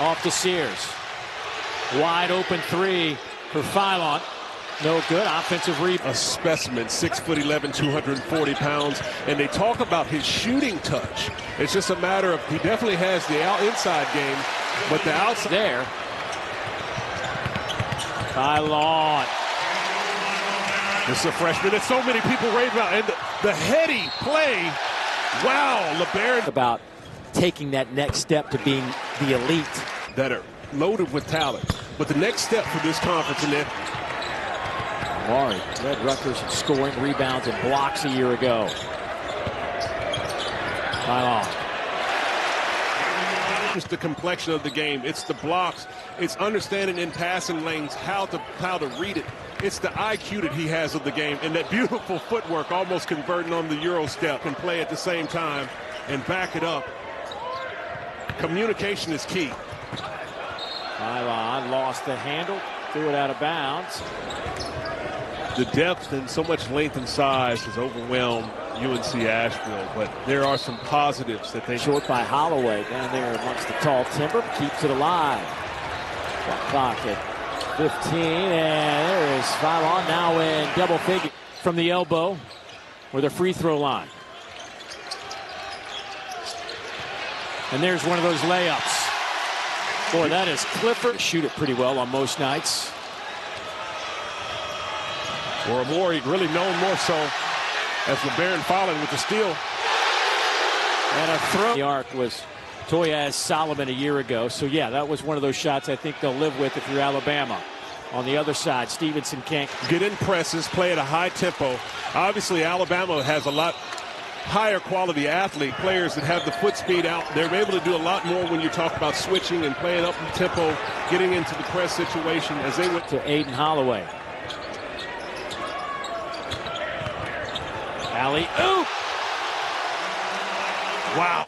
Off to Sears. Wide open three for Philon. No good. Offensive rebound. A specimen, 6'11", 240 pounds. And they talk about his shooting touch. It's just a matter of he definitely has the inside game, but the outside. There. Philon. This is a freshman that so many people rave about. And the heady play. Wow, Labaron. About taking that next step to being the elite. That are loaded with talent. But the next step for this conference, and Mari led Rutgers in scoring, rebounds, and blocks a year ago. Philon. It's the complexion of the game. It's the blocks. It's understanding in passing lanes how to read it. It's the IQ that he has of the game, and that beautiful footwork, almost converting on the Euro step and play at the same time and back it up. Communication is key. Philon lost the handle, threw it out of bounds. The depth and so much length and size has overwhelmed UNC Asheville, but there are some positives that they... Short by Holloway down there amongst the tall timber, keeps it alive. Clock at 15, and there is Philon now in double figure from the elbow with a free throw line. And there's one of those layups. Boy, that is Clifford. Shoot it pretty well on most nights. Or Mori really known more so as Labaron Philon with the steal. And a throw. The arc was Toyaz Solomon a year ago. So, yeah, that was one of those shots I think they'll live with if you're Alabama. On the other side, Stevenson can't get in presses, play at a high tempo. Obviously, Alabama has a lot higher quality athlete, players that have the foot speed out. They're able to do a lot more when you talk about switching and playing up the tempo, getting into the press situation as they went to Aiden Holloway. Alley-oop! Wow.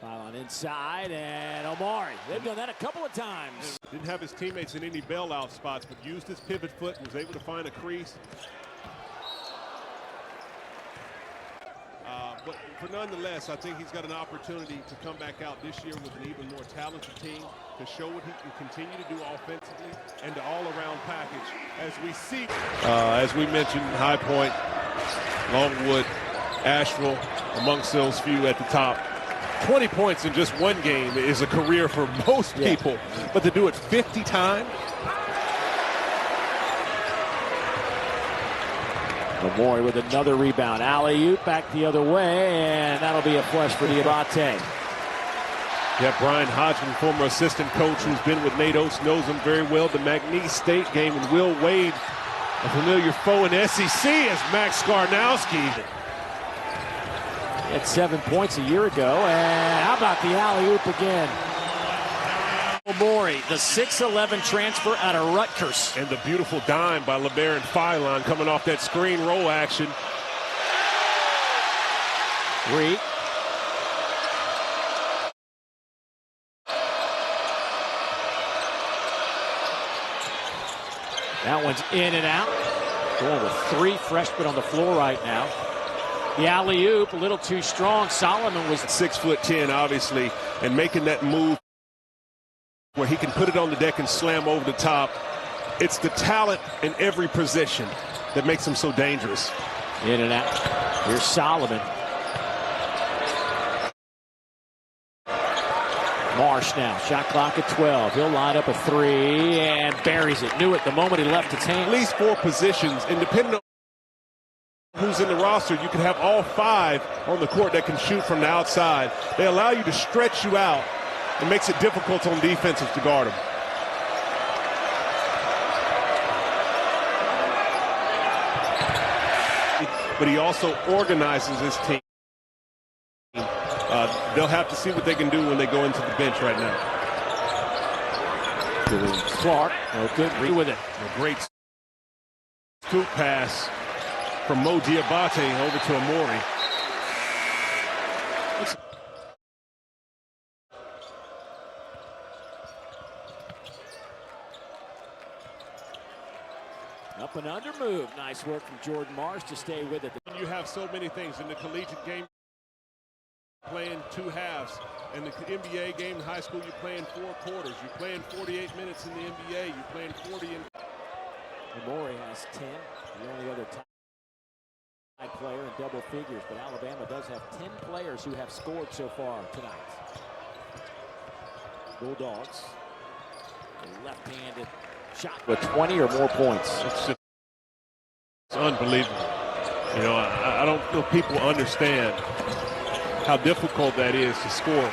Philon inside, and Omari. They've done that a couple of times. Didn't have his teammates in any bailout spots, but used his pivot foot and was able to find a crease. But nonetheless, I think he's got an opportunity to come back out this year with an even more talented team to show what he can continue to do offensively and the all-around package. As we see, as we mentioned, High Point, Longwood, Asheville, amongst those few at the top. 20 points in just one game is a career for most people, but to do it 50 times. Omari with another rebound. Alley-oop back the other way, and that'll be a flush for Diabate. Yeah, Brian Hodgman, former assistant coach who's been with Nate Oates, knows him very well. The McNeese State game, and Will Wade, a familiar foe in SEC, as Max Skarnowski. He had 7 points a year ago, and how about the alley-oop again? Omari, the 6'11" transfer out of Rutgers. And the beautiful dime by Labaron Philon coming off that screen roll action. Reed. That one's in and out. Going with 3 freshmen on the floor right now. The alley-oop a little too strong. Solomon was 6'10", obviously, and making that move where he can put it on the deck and slam over the top. It's the talent in every position that makes him so dangerous. In and out. Here's Solomon. Marsh now. Shot clock at 12. He'll line up a 3 and buries it. Knew it the moment he left his hand. At least 4 positions, and depending on who's in the roster, you can have all 5 on the court that can shoot from the outside. They allow you to stretch you out. It makes it difficult on defenses to guard him. But he also organizes his team. They'll have to see what they can do when they go into the bench right now. Clark, good with it. A great scoop pass from Mo Diabate over to Omari. Up and under move. Nice work from Jordan Marsh to stay with it. You have so many things in the collegiate game. playing 2 halves. In the NBA game in high school, you're playing 4 quarters. You're playing 48 minutes in the NBA. You're playing 40 in. Murray has 10. The only other tie player in double figures, but Alabama does have 10 players who have scored so far tonight. Bulldogs, a left-handed shot with 20 or more points. It's unbelievable. You know, I don't feel people understand how difficult that is to score.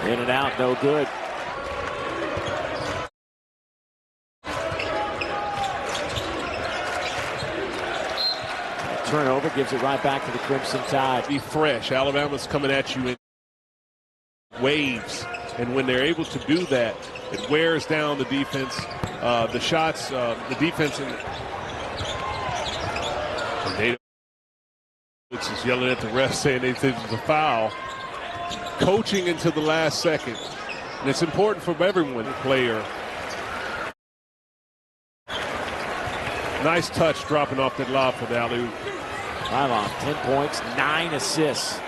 In and out, no good. Turnover gives it right back to the Crimson Tide. Be fresh. Alabama's coming at you in waves, and when they're able to do that, it wears down the defense. The shots, the defense, and Davis is yelling at the ref saying they think it's a foul. Coaching into the last second, and it's important for everyone. Player, nice touch dropping off that lob for the alley-oop. Philon, 10 points, 9 assists.